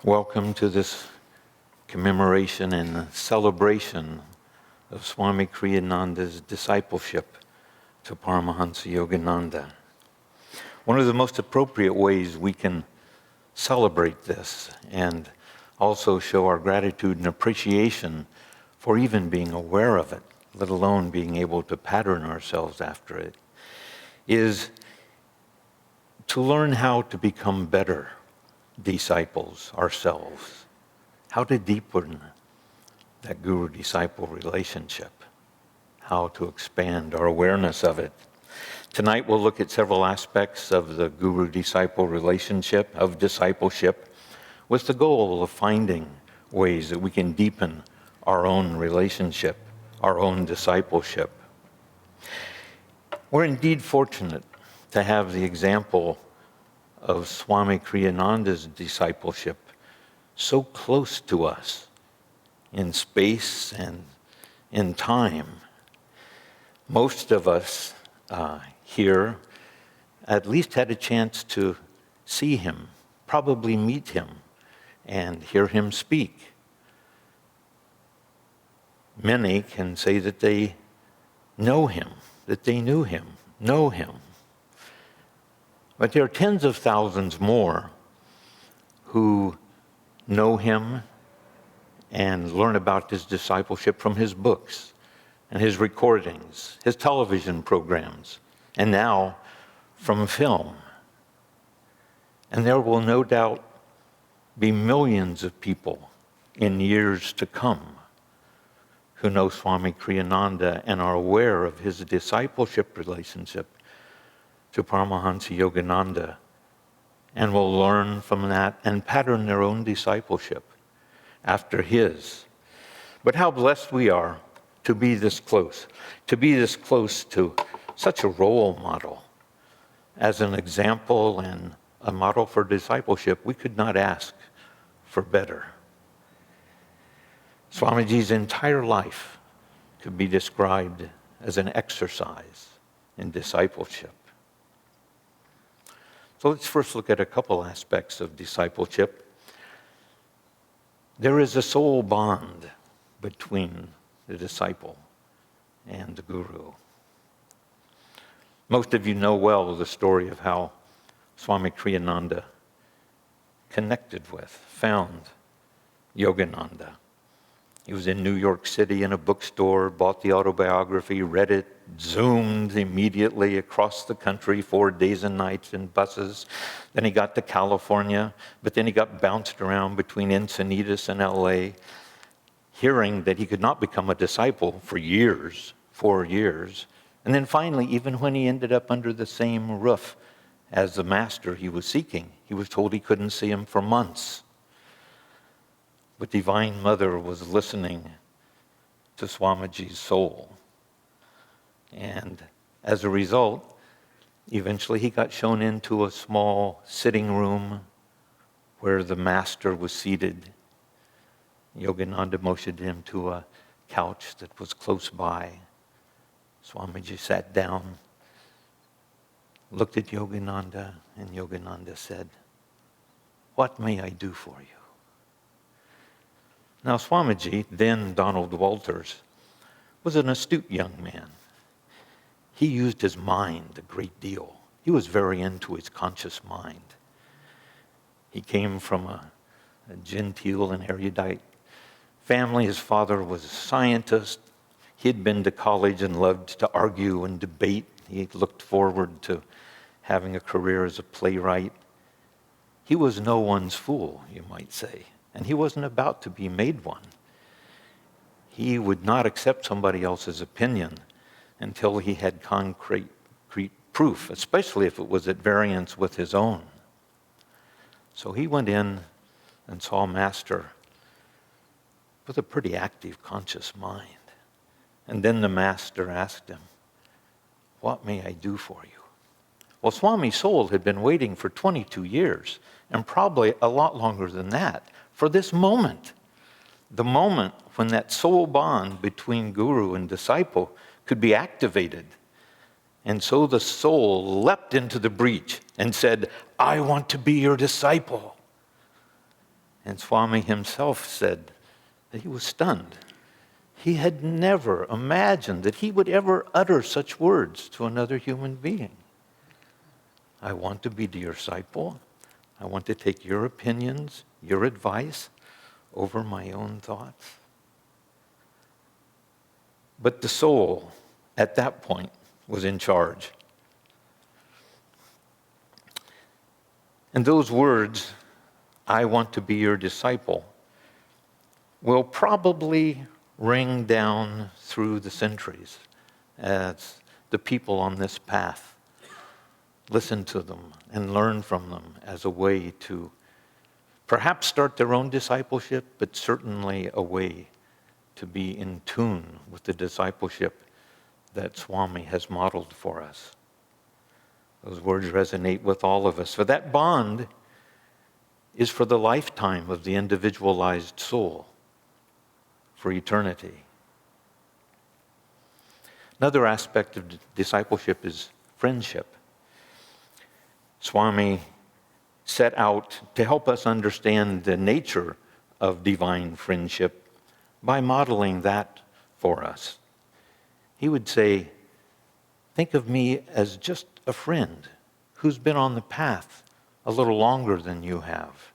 Welcome to this commemoration and celebration of Swami Kriyananda's discipleship to Paramhansa Yogananda. One of the most appropriate ways we can celebrate this and also show our gratitude and appreciation for even being aware of it, let alone being able to pattern ourselves after it, is to learn how to become better disciples ourselves, how to deepen that guru-disciple relationship, how to expand our awareness of it. Tonight we'll look at several aspects of the guru-disciple relationship, of discipleship, with the goal of finding ways that we can deepen our own relationship, our own discipleship. We're indeed fortunate to have the example of Swami Kriyananda's discipleship so close to us in space and in time. Most of us here at least had a chance to see him, probably meet him, and hear him speak. Many can say that they know him, that they knew him, know him. But there are tens of thousands more who know him and learn about his discipleship from his books and his recordings, his television programs, and now from film. And there will no doubt be millions of people in years to come who know Swami Kriyananda and are aware of his discipleship relationship to Paramhansa Yogananda, and will learn from that and pattern their own discipleship after his. But how blessed we are to be this close to such a role model. As an example and a model for discipleship, we could not ask for better. Swamiji's entire life could be described as an exercise in discipleship. So let's first look at a couple aspects of discipleship. There is a soul bond between the disciple and the guru. Most of you know well the story of how Swami Kriyananda connected with, found Yogananda. He was in New York City in a bookstore, bought the autobiography, read it, zoomed immediately across the country 4 days and nights in buses. Then he got to California, but then he got bounced around between Encinitas and LA, hearing that he could not become a disciple for years, 4 years. And then finally, even when he ended up under the same roof as the master he was seeking, he was told he couldn't see him for months. But Divine Mother was listening to Swamiji's soul. And as a result, eventually he got shown into a small sitting room where the master was seated. Yogananda motioned him to a couch that was close by. Swamiji sat down, looked at Yogananda, and Yogananda said, "What may I do for you?" Now, Swamiji, then Donald Walters, was an astute young man. He used his mind a great deal. He was very into his conscious mind. He came from a genteel and erudite family. His father was a scientist. He had been to college and loved to argue and debate. He looked forward to having a career as a playwright. He was no one's fool, you might say. And he wasn't about to be made one. He would not accept somebody else's opinion until he had concrete proof, especially if it was at variance with his own. So he went in and saw Master with a pretty active, conscious mind. And then the Master asked him, "What may I do for you?" Well, Swami's soul had been waiting for 22 years, and probably a lot longer than that, for this moment, the moment when that soul bond between guru and disciple could be activated. And so the soul leapt into the breach and said, "I want to be your disciple." And Swami himself said that he was stunned. He had never imagined that he would ever utter such words to another human being. I want to be your disciple. I want to take your opinions, your advice over my own thoughts. But the soul, at that point, was in charge. And those words, I want to be your disciple, will probably ring down through the centuries as the people on this path listen to them and learn from them as a way to perhaps start their own discipleship, but certainly a way to be in tune with the discipleship that Swami has modeled for us. Those words resonate with all of us. For that bond is for the lifetime of the individualized soul, for eternity. Another aspect of discipleship is friendship. Swami set out to help us understand the nature of divine friendship by modeling that for us. He would say, think of me as just a friend who's been on the path a little longer than you have.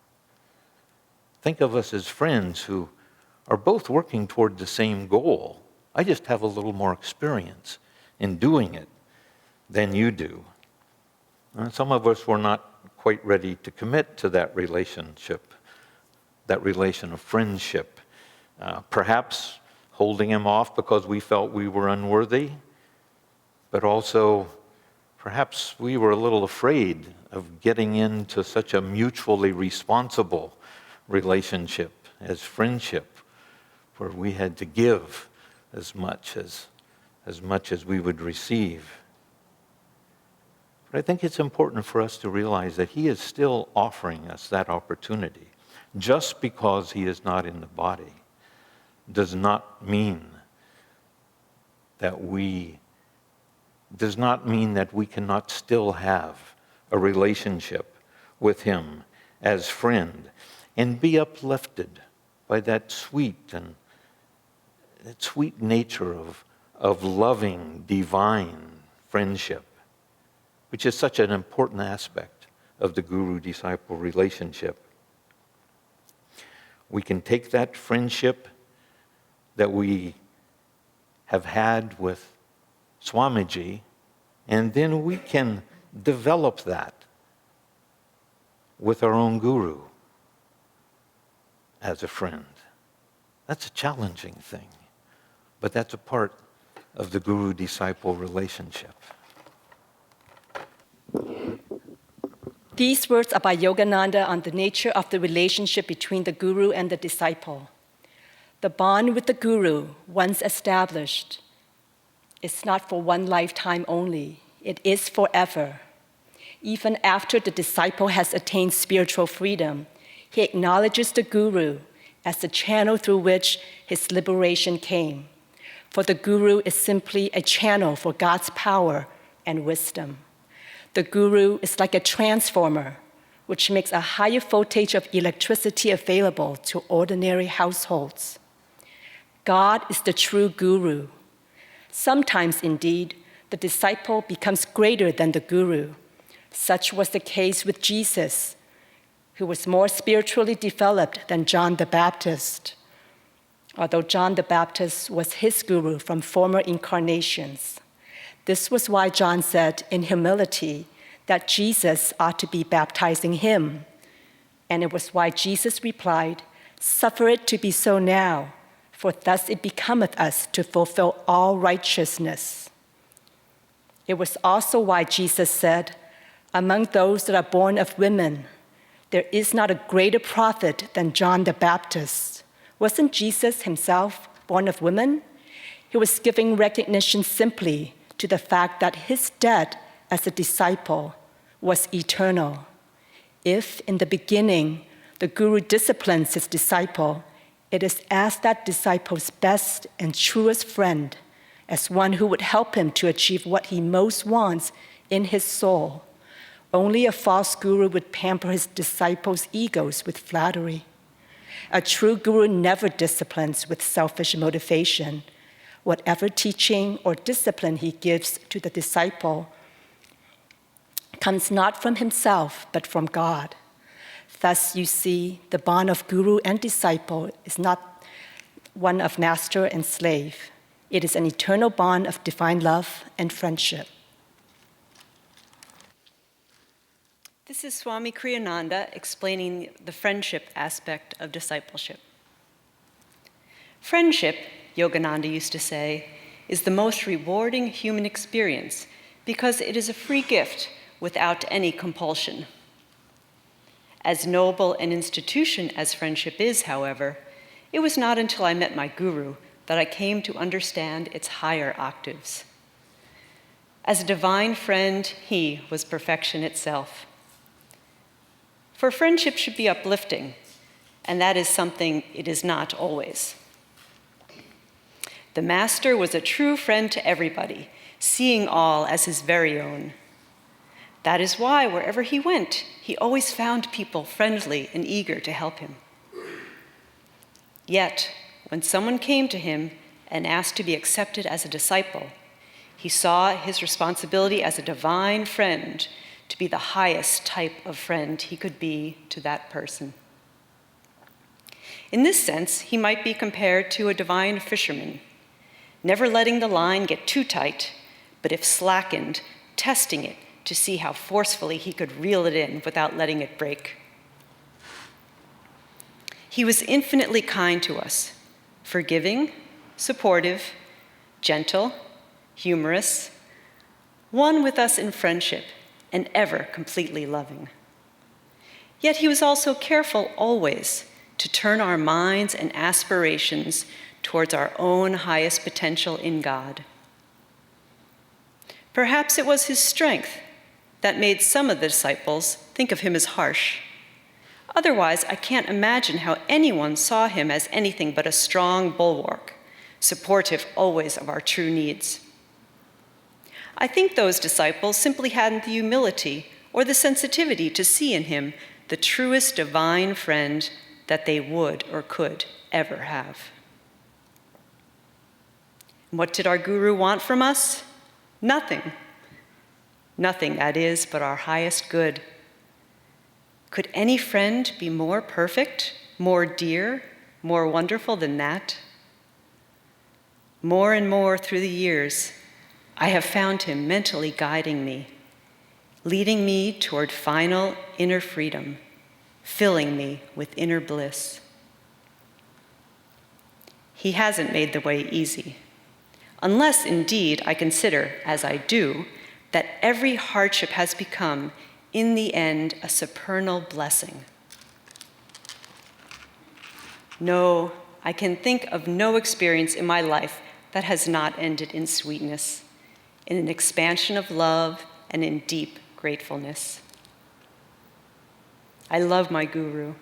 Think of us as friends who are both working toward the same goal. I just have a little more experience in doing it than you do. And some of us were not quite ready to commit to that relationship, that relation of friendship. Perhaps holding him off because we felt we were unworthy, but also perhaps we were a little afraid of getting into such a mutually responsible relationship as friendship, where we had to give as much as we would receive. But I think it's important for us to realize that he is still offering us that opportunity. Just because he is not in the body does not mean that we cannot still have a relationship with him as friend and be uplifted by that sweet nature of loving, divine friendship, which is such an important aspect of the guru-disciple relationship. We can take that friendship that we have had with Swamiji, and then we can develop that with our own guru as a friend. That's a challenging thing, but that's a part of the guru-disciple relationship. These words are by Yogananda on the nature of the relationship between the guru and the disciple. The bond with the guru, once established, is not for one lifetime only. It is forever. Even after the disciple has attained spiritual freedom, he acknowledges the guru as the channel through which his liberation came. For the guru is simply a channel for God's power and wisdom. The guru is like a transformer, which makes a higher voltage of electricity available to ordinary households. God is the true guru. Sometimes, indeed, the disciple becomes greater than the guru. Such was the case with Jesus, who was more spiritually developed than John the Baptist, although John the Baptist was his guru from former incarnations. This was why John said in humility that Jesus ought to be baptizing him. And it was why Jesus replied, "Suffer it to be so now, for thus it becometh us to fulfill all righteousness." It was also why Jesus said, "Among those that are born of women, there is not a greater prophet than John the Baptist." Wasn't Jesus himself born of women? He was giving recognition simply to the fact that his debt as a disciple was eternal. If in the beginning the guru disciplines his disciple, it is as that disciple's best and truest friend, as one who would help him to achieve what he most wants in his soul. Only a false guru would pamper his disciples' egos with flattery. A true guru never disciplines with selfish motivation. Whatever teaching or discipline he gives to the disciple comes not from himself, but from God. Thus, you see, the bond of guru and disciple is not one of master and slave. It is an eternal bond of divine love and friendship. This is Swami Kriyananda explaining the friendship aspect of discipleship. Friendship, Yogananda used to say, is the most rewarding human experience because it is a free gift without any compulsion. As noble an institution as friendship is, however, it was not until I met my guru that I came to understand its higher octaves. As a divine friend, he was perfection itself. For friendship should be uplifting, and that is something it is not always. The master was a true friend to everybody, seeing all as his very own. That is why wherever he went, he always found people friendly and eager to help him. Yet, when someone came to him and asked to be accepted as a disciple, he saw his responsibility as a divine friend to be the highest type of friend he could be to that person. In this sense, he might be compared to a divine fisherman, never letting the line get too tight, but if slackened, testing it to see how forcefully he could reel it in without letting it break. He was infinitely kind to us, forgiving, supportive, gentle, humorous, one with us in friendship, and ever completely loving. Yet he was also careful always to turn our minds and aspirations towards our own highest potential in God. Perhaps it was his strength that made some of the disciples think of him as harsh. Otherwise, I can't imagine how anyone saw him as anything but a strong bulwark, supportive always of our true needs. I think those disciples simply hadn't the humility or the sensitivity to see in him the truest divine friend that they would or could ever have. What did our guru want from us? Nothing. Nothing, that is, but our highest good. Could any friend be more perfect, more dear, more wonderful than that? More and more through the years, I have found him mentally guiding me, leading me toward final inner freedom, filling me with inner bliss. He hasn't made the way easy, unless indeed I consider, as I do, that every hardship has become, in the end, a supernal blessing. No, I can think of no experience in my life that has not ended in sweetness, in an expansion of love, and in deep gratefulness. I love my guru.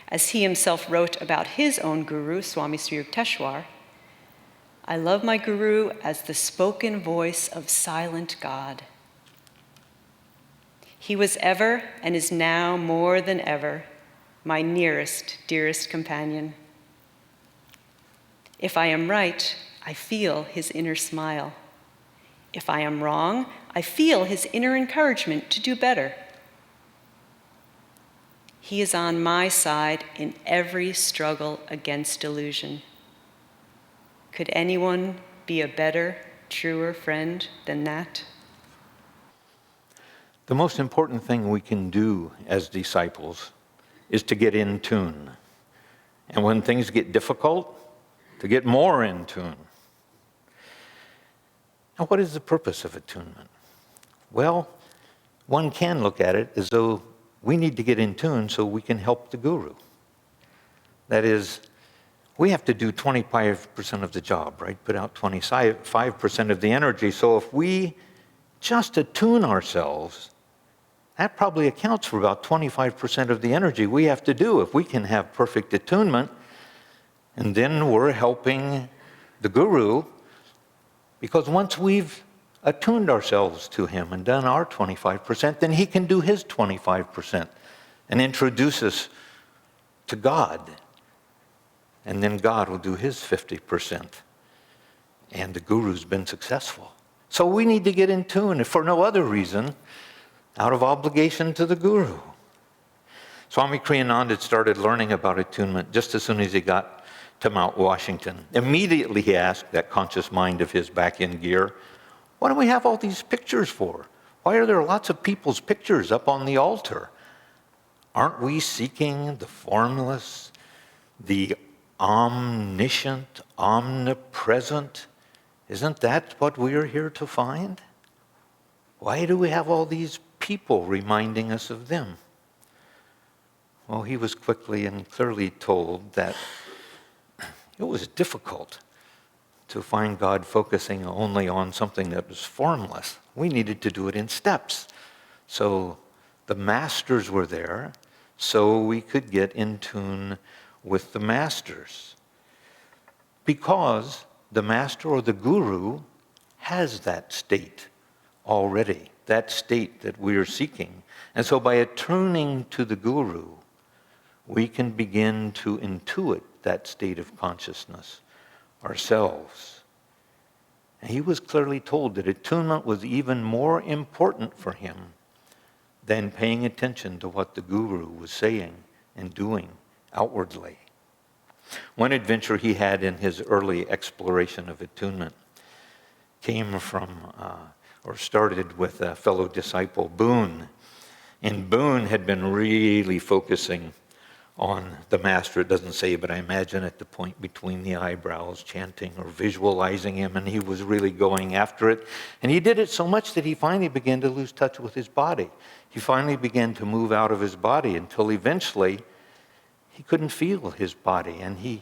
As he himself wrote about his own guru, Swami Sri Yukteswar, I love my guru as the spoken voice of silent God. He was ever, and is now more than ever, my nearest, dearest companion. If I am right, I feel his inner smile. If I am wrong, I feel his inner encouragement to do better. He is on my side in every struggle against delusion. Could anyone be a better, truer friend than that? The most important thing we can do as disciples is to get in tune. And when things get difficult, to get more in tune. Now, what is the purpose of attunement? Well, one can look at it as though we need to get in tune so we can help the guru. That is, we have to do 25% of the job, right? Put out 25% of the energy. So if we just attune ourselves, that probably accounts for about 25% of the energy we have to do. If we can have perfect attunement, and then we're helping the guru, because once we've attuned ourselves to him and done our 25%, then he can do his 25% and introduce us to God and then God will do his 50%. And the guru's been successful. So we need to get in tune, if for no other reason, out of obligation to the guru. Swami Kriyananda had started learning about attunement just as soon as he got to Mount Washington. Immediately he asked that conscious mind of his back in gear, what do we have all these pictures for? Why are there lots of people's pictures up on the altar? Aren't we seeking the formless, the omniscient, omnipresent? Isn't that what we are here to find? Why do we have all these people reminding us of them? Well, he was quickly and clearly told that it was difficult to find God focusing only on something that was formless. We needed to do it in steps. So the masters were there, so we could get in tune with the masters. Because the master or the guru has that state already, that state that we are seeking. And so by attuning to the guru, we can begin to intuit that state of consciousness ourselves. And he was clearly told that attunement was even more important for him than paying attention to what the guru was saying and doing outwardly. One adventure he had in his early exploration of attunement came from, or started with a fellow disciple, Boone. And Boone had been really focusing on the master. It doesn't say, but I imagine at the point between the eyebrows, chanting or visualizing him, and he was really going after it. And he did it so much that he finally began to lose touch with his body. He finally began to move out of his body until eventually he couldn't feel his body, and he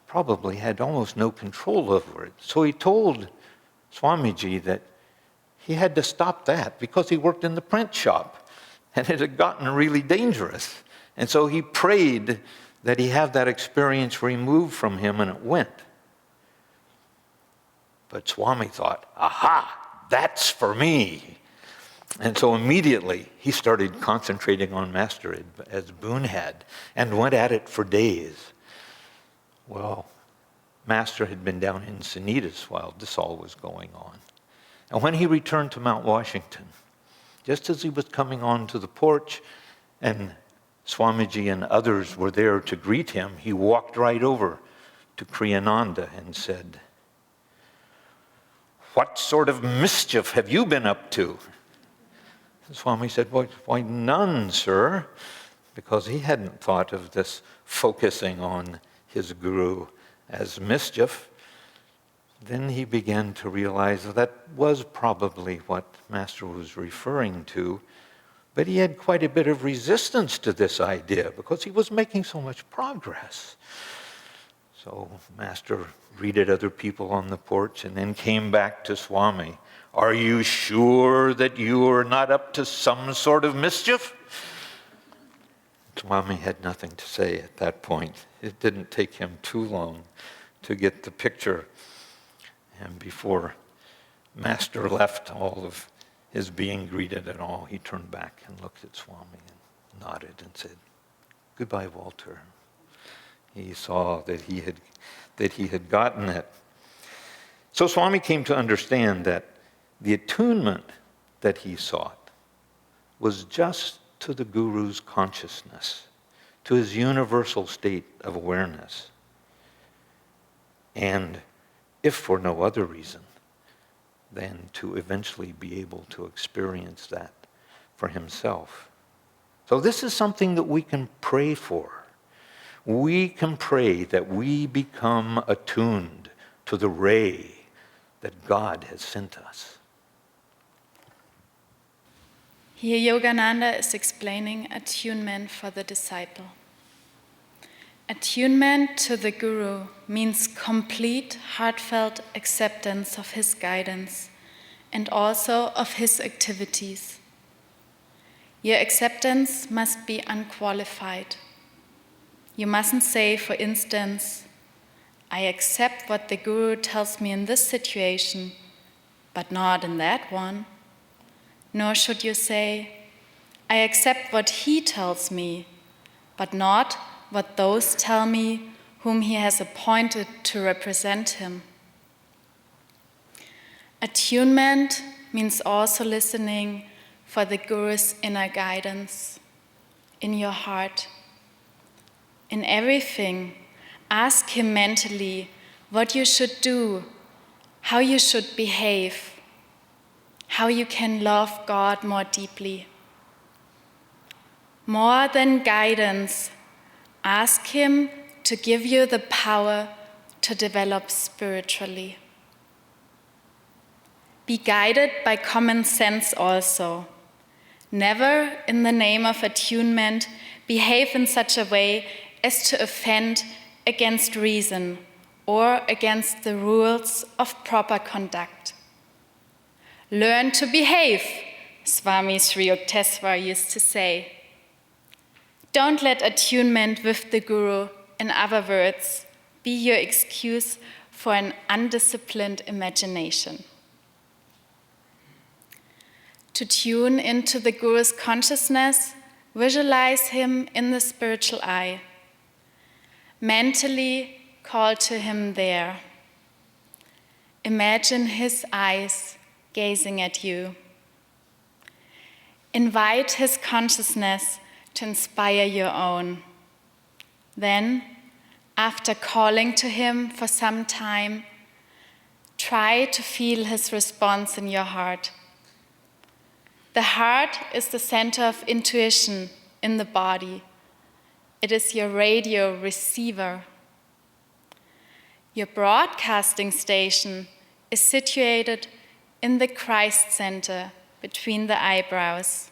probably had almost no control over it. So he told Swamiji that he had to stop that because he worked in the print shop, and it had gotten really dangerous. And so he prayed that he have that experience removed from him, and it went. But Swami thought, aha, that's for me. And so immediately he started concentrating on Master as Boone had, and went at it for days. Well, Master had been down in Sanitas while this all was going on. And when he returned to Mount Washington, just as he was coming onto the porch and Swamiji and others were there to greet him, he walked right over to Kriyananda and said, "What sort of mischief have you been up to?" And Swami said, why, none, sir, because he hadn't thought of this focusing on his guru as mischief. Then he began to realize that was probably what Master was referring to, but he had quite a bit of resistance to this idea because he was making so much progress. So Master greeted other people on the porch and then came back to Swami. "Are you sure that you are not up to some sort of mischief?" Swami had nothing to say at that point. It didn't take him too long to get the picture. And before Master left all of his being greeted and all, he turned back and looked at Swami and nodded and said, "Goodbye, Walter." He saw that he had gotten it. So Swami came to understand that the attunement that he sought was just to the Guru's consciousness, to his universal state of awareness. And if for no other reason, than to eventually be able to experience that for himself. So this is something that we can pray for. We can pray that we become attuned to the ray that God has sent us. Here Yogananda is explaining attunement for the disciple. Attunement to the Guru means complete, heartfelt acceptance of his guidance and also of his activities. Your acceptance must be unqualified. You mustn't say, for instance, "I accept what the Guru tells me in this situation, but not in that one." Nor should you say, "I accept what he tells me, but not what those tell me whom he has appointed to represent him. Attunement means also listening for the Guru's inner guidance in your heart. In everything, ask him mentally what you should do, how you should behave, how you can love God more deeply. More than guidance, ask him to give you the power to develop spiritually. Be guided by common sense also. Never, in the name of attunement, behave in such a way as to offend against reason or against the rules of proper conduct. Learn to behave, Swami Sri Yukteswar used to say. Don't let attunement with the Guru, in other words, be your excuse for an undisciplined imagination. To tune into the Guru's consciousness, visualize him in the spiritual eye. Mentally call to him there. Imagine his eyes gazing at you. Invite his consciousness to inspire your own. Then, after calling to him for some time, try to feel his response in your heart. The heart is the center of intuition in the body. It is your radio receiver. Your broadcasting station is situated in the Christ center between the eyebrows.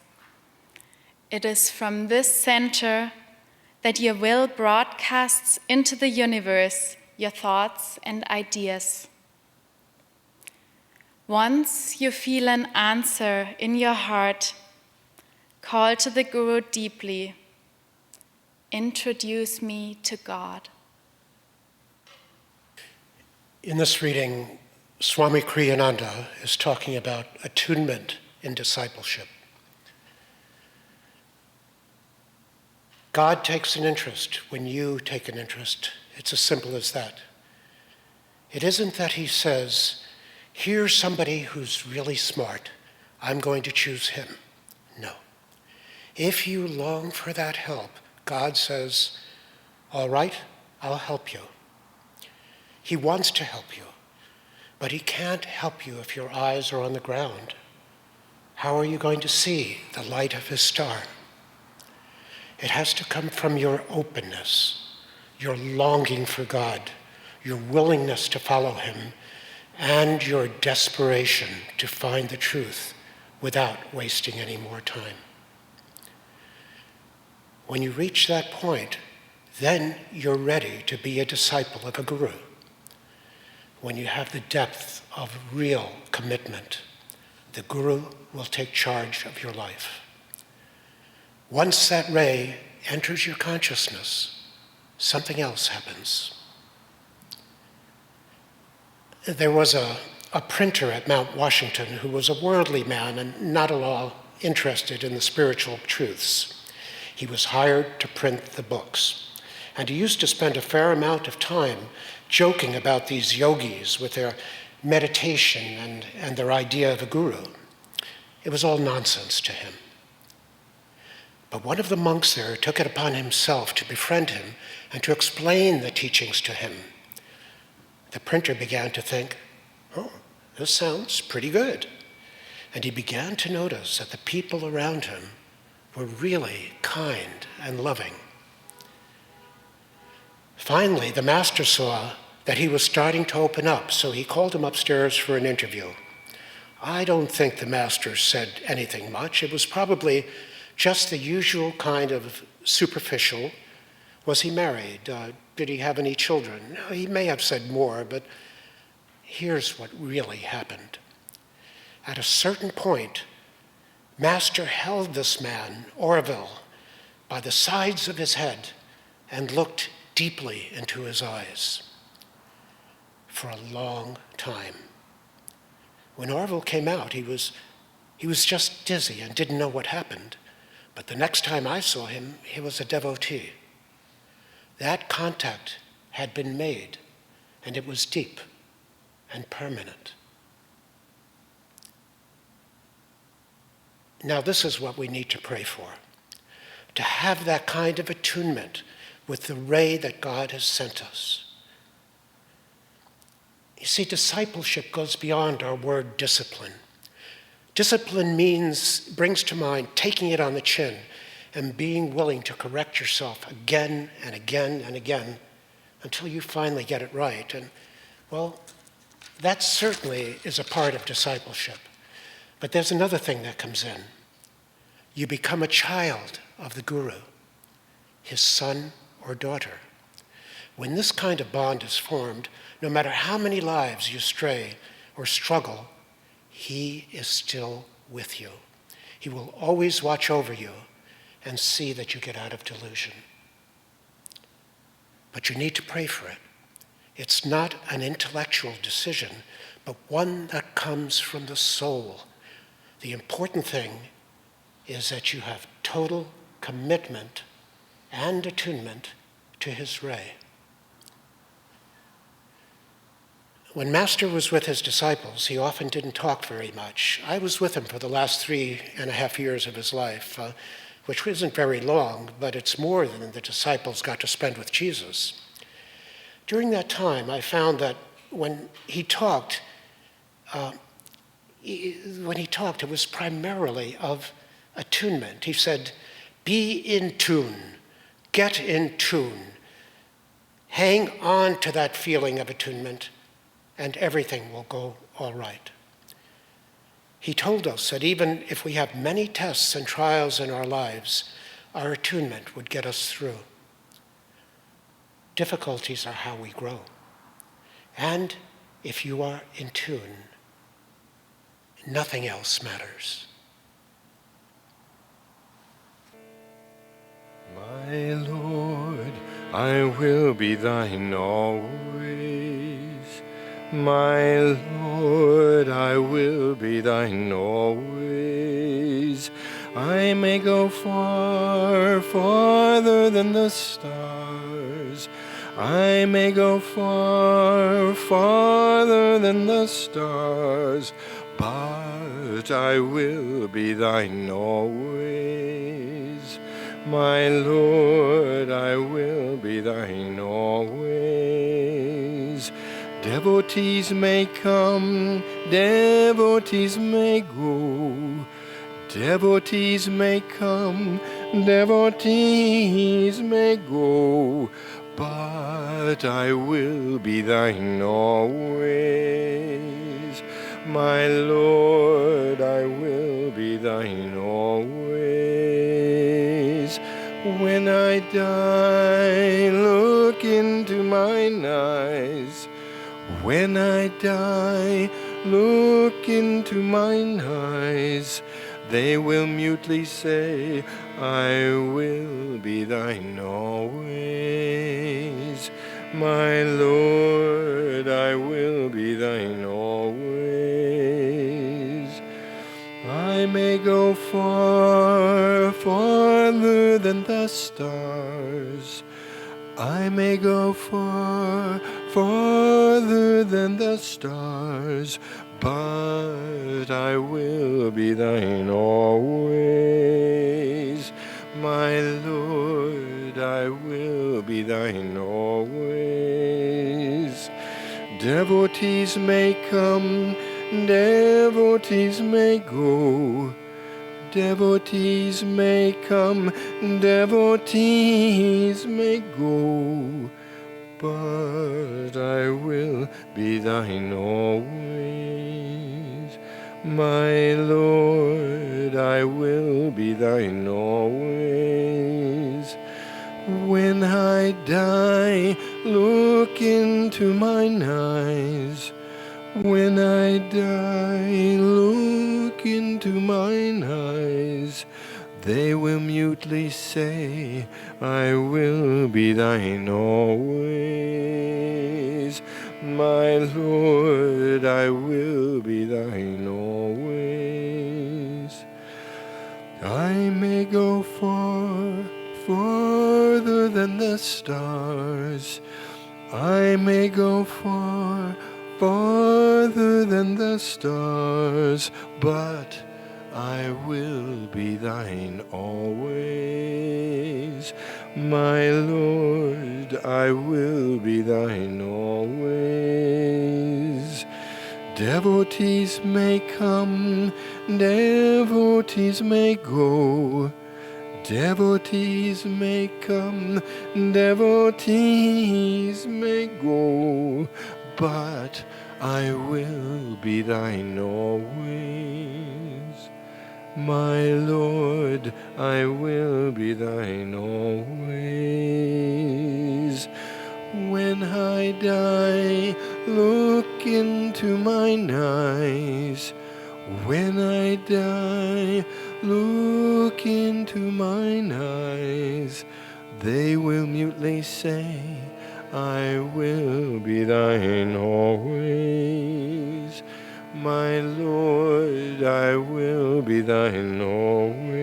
It is from this center that your will broadcasts into the universe your thoughts and ideas. Once you feel an answer in your heart, call to the Guru deeply. Introduce me to God. In this reading, Swami Kriyananda is talking about attunement in discipleship. God takes an interest when you take an interest. It's as simple as that. It isn't that he says, here's somebody who's really smart, I'm going to choose him. No. If you long for that help, God says, all right, I'll help you. He wants to help you, but he can't help you if your eyes are on the ground. How are you going to see the light of his star? It has to come from your openness, your longing for God, your willingness to follow him, and your desperation to find the truth without wasting any more time. When you reach that point, then you're ready to be a disciple of a guru. When you have the depth of real commitment, the guru will take charge of your life. Once that ray enters your consciousness, something else happens. There was a printer at Mount Washington who was a worldly man and not at all interested in the spiritual truths. He was hired to print the books. And he used to spend a fair amount of time joking about these yogis with their meditation and their idea of a guru. It was all nonsense to him. But one of the monks there took it upon himself to befriend him and to explain the teachings to him. The printer began to think, oh, this sounds pretty good. And he began to notice that the people around him were really kind and loving. Finally, the master saw that he was starting to open up, so he called him upstairs for an interview. I don't think the master said anything much. It was probably just the usual kind of superficial. Was he married? Did he have any children? No, he may have said more, but here's what really happened. At a certain point, Master held this man, Orville, by the sides of his head and looked deeply into his eyes for a long time. When Orville came out, he was just dizzy and didn't know what happened. But the next time I saw him, he was a devotee. That contact had been made, and it was deep and permanent. Now, this is what we need to pray for, to have that kind of attunement with the ray that God has sent us. You see, discipleship goes beyond our word discipline. Discipline brings to mind taking it on the chin and being willing to correct yourself again and again and again until you finally get it right. And, well, that certainly is a part of discipleship. But there's another thing that comes in. You become a child of the Guru, his son or daughter. When this kind of bond is formed, no matter how many lives you stray or struggle, he is still with you. He will always watch over you and see that you get out of delusion. But you need to pray for it. It's not an intellectual decision, but one that comes from the soul. The important thing is that you have total commitment and attunement to his ray. When Master was with his disciples, he often didn't talk very much. I was with him for the last 3.5 years of his life, which isn't very long, but it's more than the disciples got to spend with Jesus. During that time, I found that when he talked, it was primarily of attunement. He said, be in tune, get in tune, hang on to that feeling of attunement, and everything will go all right. He told us that even if we have many tests and trials in our lives, our attunement would get us through. Difficulties are how we grow. And if you are in tune, nothing else matters. My Lord, I will be thine always. My Lord, I will be thine always. I may go far, farther than the stars. I may go far, farther than the stars, but I will be thine always. My Lord, I will be thine always. Devotees may come, devotees may go. Devotees may come, devotees may go, but I will be thine always. My Lord, I will be thine always. When I die, look into mine eyes. When I die, look into mine eyes. They will mutely say, I will be thine always. My Lord, I will be thine always. I may go far, farther than the stars. I may go far, farther than the stars, but I will be thine always. My Lord, I will be thine always. Devotees may come, devotees may go. Devotees may come, devotees may go, but I will be thine always. My Lord, I will be thine always. When I die, look into mine eyes. When I die, look into mine eyes. They will mutely say, I will be thine always. My Lord, I will be thine always. I may go far, farther than the stars. I may go far, farther than the stars, but I will be thine always. My Lord, I will be thine always. Devotees may come, devotees may go. Devotees may come, devotees may go, but I will be thine always. My Lord, I will be thine always. When I die, look into mine eyes. When I die, look into mine eyes. They will mutely say, I will be thine always. My Lord, I will be thine always.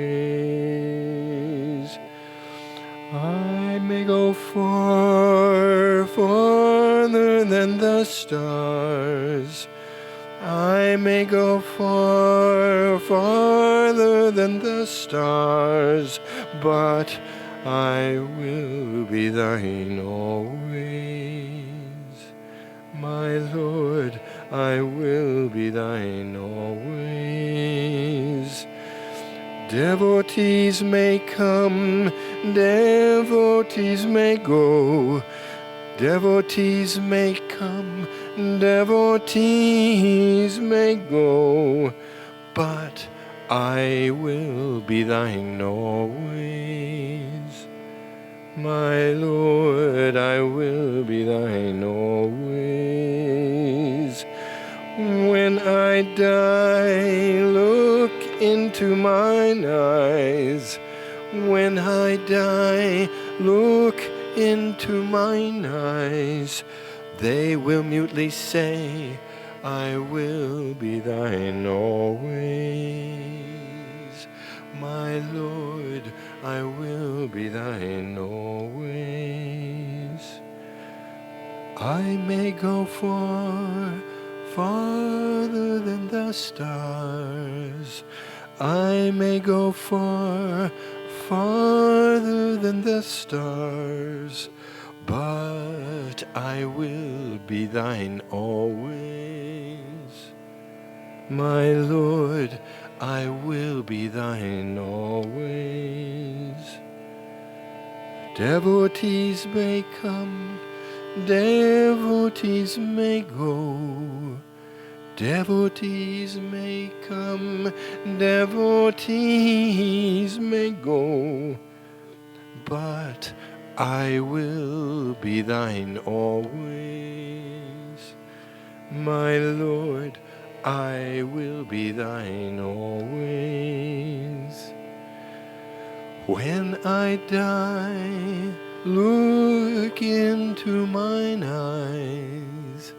I may go far, farther than the stars. I may go far, farther than the stars, but I will be thine always. My Lord, I will be thine always. Devotees may come, devotees may go. Devotees may come, devotees may go, but I will be thine always. My Lord, I will be thine always. When I die, look into mine eyes. When I die, look into mine eyes. They will mutely say, I will be thine always. My Lord, I will be thine always. I may go far, farther than the stars. I may go far, farther than the stars, but I will be thine always. My Lord, I will be thine always. Devotees may come, devotees may go. Devotees may come, devotees may go, but I will be thine always. My Lord, I will be thine always. When I die, look into mine eyes.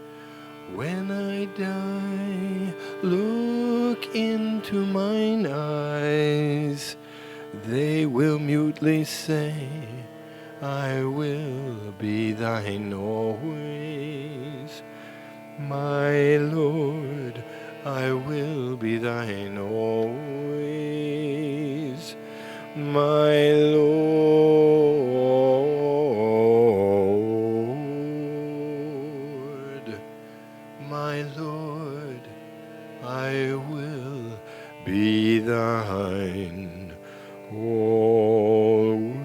When I die, look into mine eyes. They will mutely say, I will be thine always. My Lord, I will be thine always. My Lord, my Lord, I will be thine always.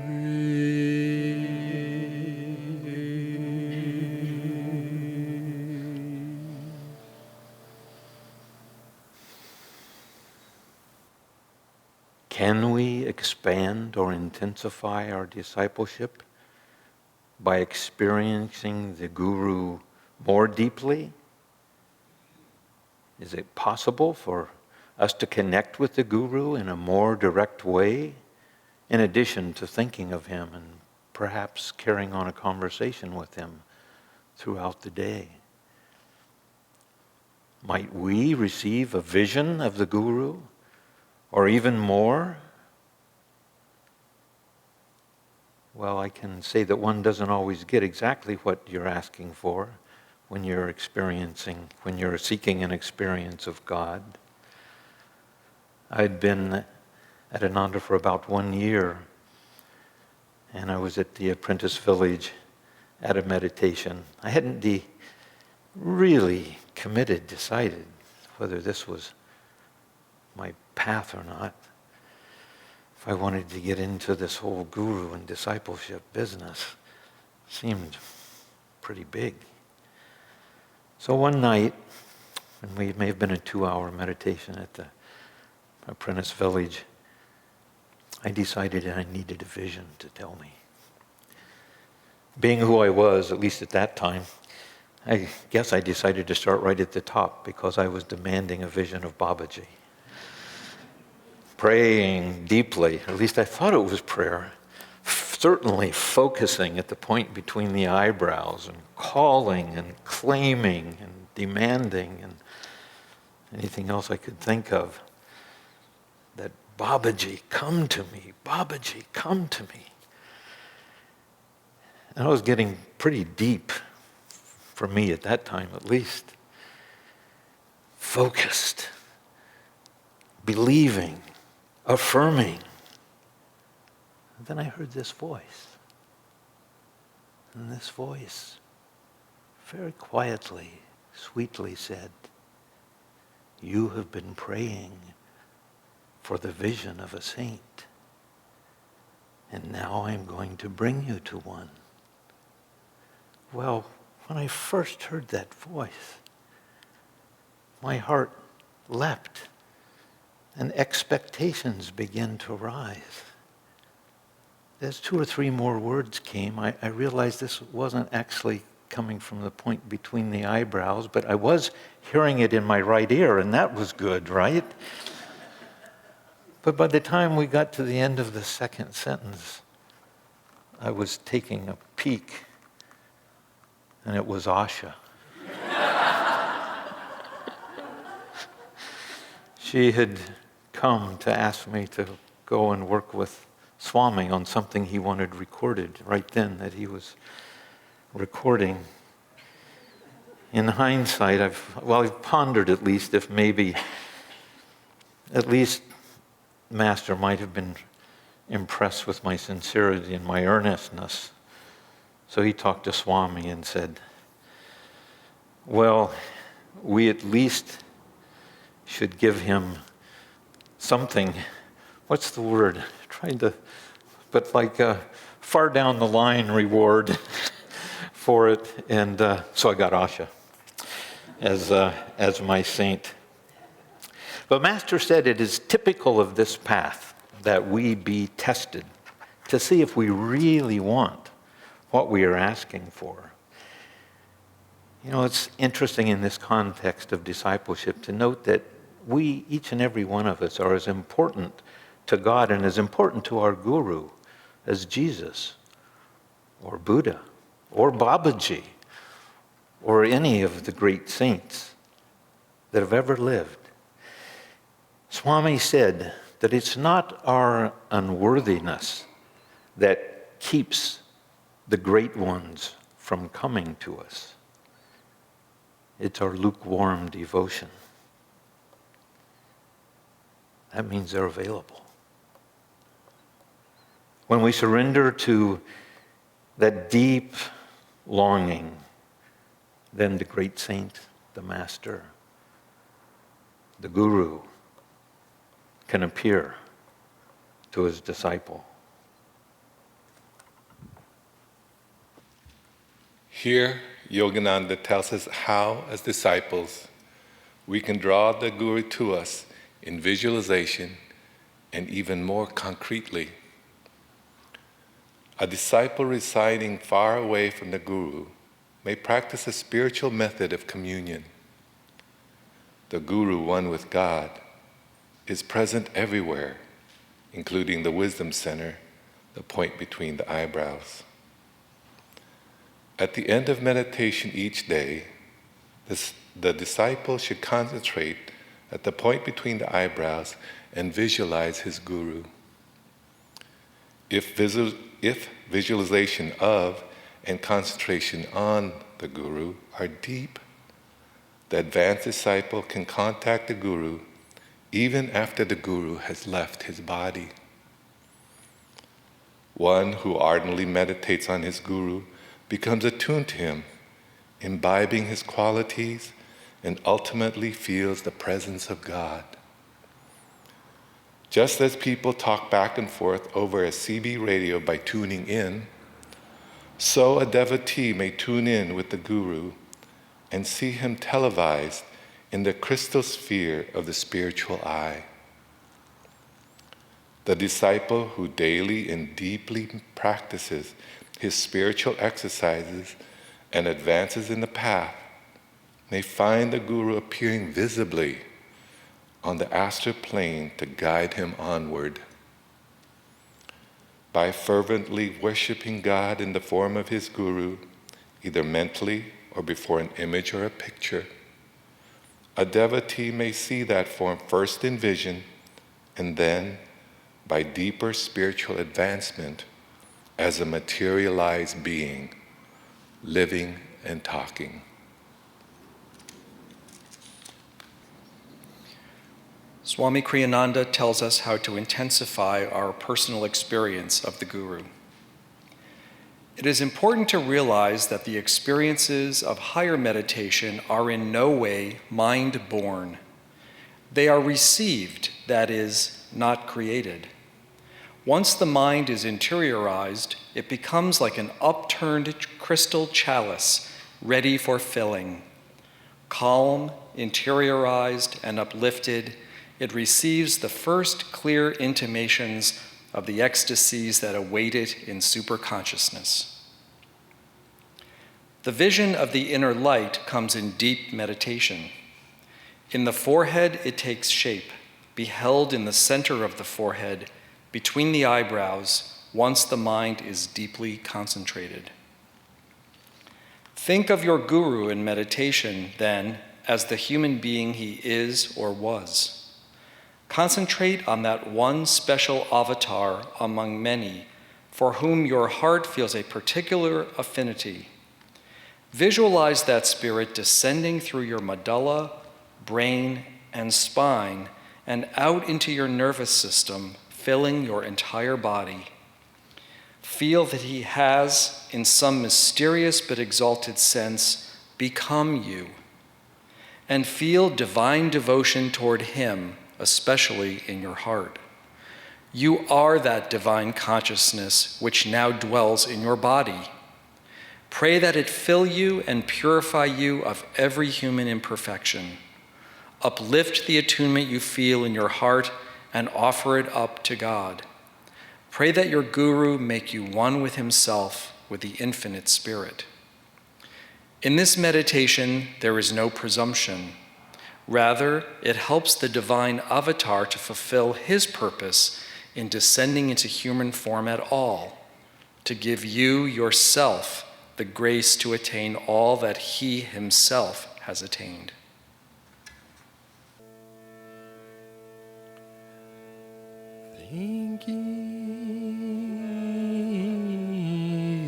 Can we expand or intensify our discipleship by experiencing the Guru more deeply? Is it possible for us to connect with the Guru in a more direct way, in addition to thinking of him and perhaps carrying on a conversation with him throughout the day? Might we receive a vision of the Guru, or even more? well, I can say that one doesn't always get exactly what you're asking for when you're seeking an experience of God. I'd been at Ananda for about 1 year, and I was at the apprentice village at a meditation. I hadn't really decided whether this was my path or not. If I wanted to get into this whole guru and discipleship business, seemed pretty big. So one night, and we may have been a 2-hour meditation at the apprentice village, I decided I needed a vision to tell me. Being who I was, at least at that time, I guess I decided to start right at the top because I was demanding a vision of Babaji. Praying deeply, at least I thought it was prayer, certainly focusing at the point between the eyebrows and calling and claiming and demanding and anything else I could think of. That Babaji, come to me, Babaji, come to me. And I was getting pretty deep, for me at that time at least. Focused, believing, affirming. And then I heard this voice. And this voice very quietly, sweetly said, "You have been praying for the vision of a saint, and now I'm going to bring you to one." Well, when I first heard that voice, my heart leapt and expectations began to rise. As 2 or 3 more words came, I realized this wasn't actually coming from the point between the eyebrows, but I was hearing it in my right ear, and that was good, right? But by the time we got to the end of the second sentence, I was taking a peek, and it was Asha. She had come to ask me to go and work with Swami on something he wanted recorded right then that he was recording. In hindsight, I've pondered at least if maybe, at least Master might have been impressed with my sincerity and my earnestness. So he talked to Swami and said, well, we at least should give him something, what's the word? But like a far down the line reward for it. And so I got Asha as my saint. But Master said it is typical of this path that we be tested to see if we really want what we are asking for. You know, it's interesting in this context of discipleship to note that we, each and every one of us, are as important to God and as important to our guru as Jesus or Buddha or Babaji or any of the great saints that have ever lived. Swami said that it's not our unworthiness that keeps the great ones from coming to us. It's our lukewarm devotion. That means they're available. When we surrender to that deep longing, then the great saint, the master, the guru, can appear to his disciple. Here, Yogananda tells us how, as disciples, we can draw the Guru to us in visualization and even more concretely. A disciple residing far away from the Guru may practice a spiritual method of communion. The Guru, one with God, is present everywhere, including the wisdom center, the point between the eyebrows. At the end of meditation each day, the disciple should concentrate at the point between the eyebrows and visualize his guru. If if visualization of and concentration on the Guru are deep, the advanced disciple can contact the Guru even after the Guru has left his body. One who ardently meditates on his Guru becomes attuned to him, imbibing his qualities, and ultimately feels the presence of God. Just as people talk back and forth over a CB radio by tuning in, so a devotee may tune in with the Guru and see him televised in the crystal sphere of the spiritual eye. The disciple who daily and deeply practices his spiritual exercises and advances in the path may find the Guru appearing visibly on the astral plane to guide him onward. By fervently worshiping God in the form of his Guru, either mentally or before an image or a picture, a devotee may see that form first in vision and then, by deeper spiritual advancement, as a materialized being, living and talking. Swami Kriyananda tells us how to intensify our personal experience of the Guru. It is important to realize that the experiences of higher meditation are in no way mind-born. They are received, that is, not created. Once the mind is interiorized, it becomes like an upturned crystal chalice ready for filling. Calm, interiorized, and uplifted, it receives the first clear intimations of the ecstasies that await it in superconsciousness. The vision of the inner light comes in deep meditation. In the forehead, it takes shape, beheld in the center of the forehead, between the eyebrows, once the mind is deeply concentrated. Think of your Guru in meditation, then, as the human being he is or was. Concentrate on that one special avatar among many for whom your heart feels a particular affinity. Visualize that spirit descending through your medulla, brain, and spine and out into your nervous system, filling your entire body. Feel that he has, in some mysterious but exalted sense, become you. And feel divine devotion toward him, especially in your heart. You are that divine consciousness which now dwells in your body. Pray that it fill you and purify you of every human imperfection. Uplift the attunement you feel in your heart and offer it up to God. Pray that your Guru make you one with himself, with the infinite spirit. In this meditation, there is no presumption. Rather, it helps the divine avatar to fulfill his purpose in descending into human form at all, to give you yourself the grace to attain all that he himself has attained. Think ye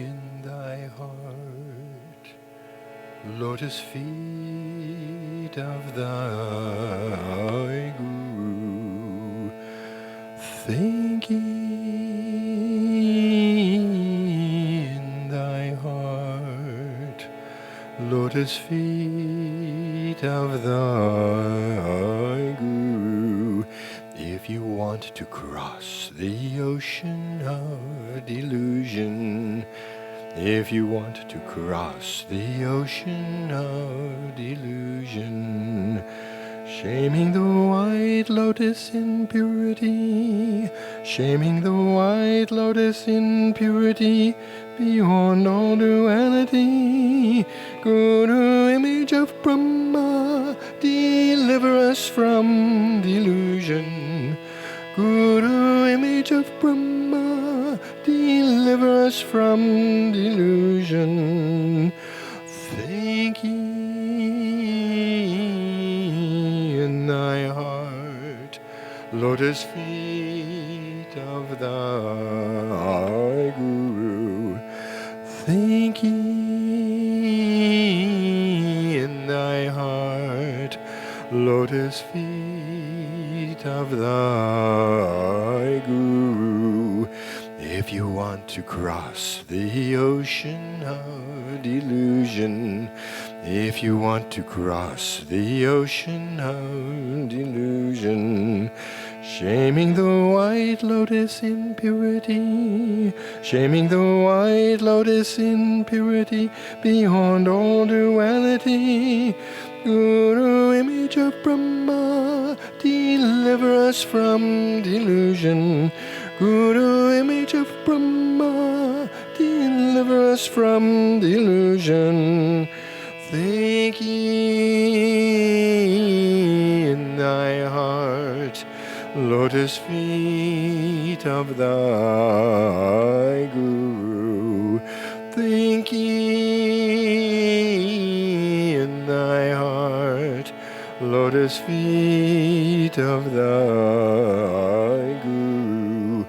in thy heart, lotus feet of thy Guru. Think ye in thy heart, lotus feet of thy Guru. If you want to cross the ocean of delusion, if you want to cross the ocean of delusion, shaming the white lotus in purity, shaming the white lotus in purity, beyond all duality, Guru, image of Brahma, deliver us from delusion. Guru, image of Brahma, deliver us from delusion. Think ye in thy heart, lotus feet of thy Guru. lotus feet of thy Guru. If you want to cross the ocean of delusion, if you want to cross the ocean of delusion, shaming the white lotus in purity, shaming the white lotus in purity, beyond all duality, Guru, image of Brahma, deliver us from delusion. Guru, image of Brahma, deliver us from delusion. Think ye in thy heart, lotus feet of thy Guru. Think ye in thy heart, lotus feet of thy Guru.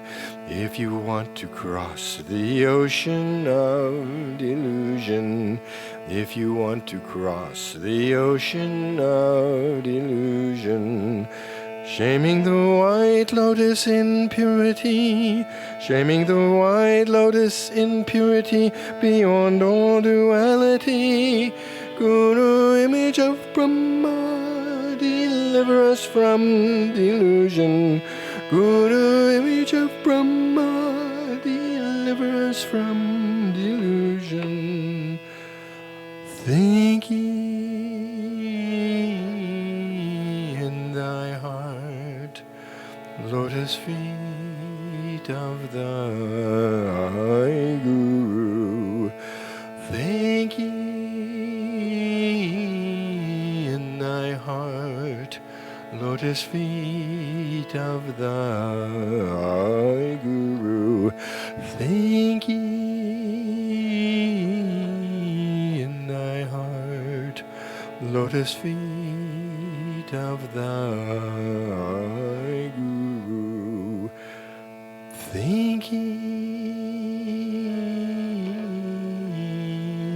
If you want to cross the ocean of delusion, if you want to cross the ocean of delusion, shaming the white lotus in purity, shaming the white lotus in purity, beyond all duality, Guru, image of Brahma, deliver us from delusion. Guru, image of Brahma, deliver us from delusion. Think ye in thy heart, lotus feet of thy Guru. Think ye in thy heart, lotus feet of thy Guru. Think ye in thy heart, lotus feet of thy Guru. Think ye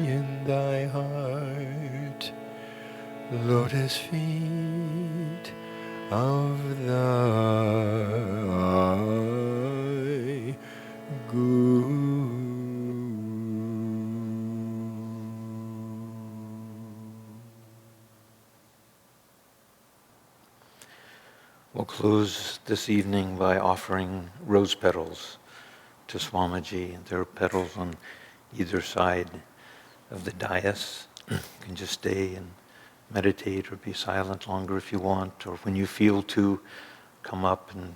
in thy heart, lotus feet of thy Guru. We'll close this evening by offering rose petals to Swamiji. There are petals on either side of the dais. You can just stay and meditate or be silent longer if you want, or when you feel to, come up and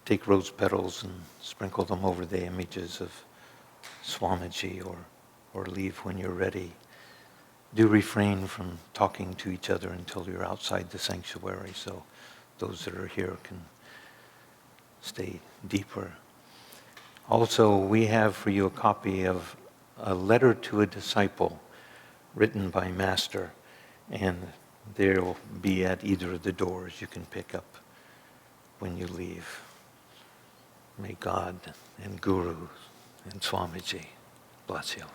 take rose petals and sprinkle them over the images of Swamiji, or leave when you're ready. Do refrain from talking to each other until you're outside the sanctuary, so those that are here can stay deeper. Also, we have for you a copy of A Letter to a Disciple, written by Master, and they'll be at either of the doors you can pick up when you leave. May God and Guru and Swamiji bless you.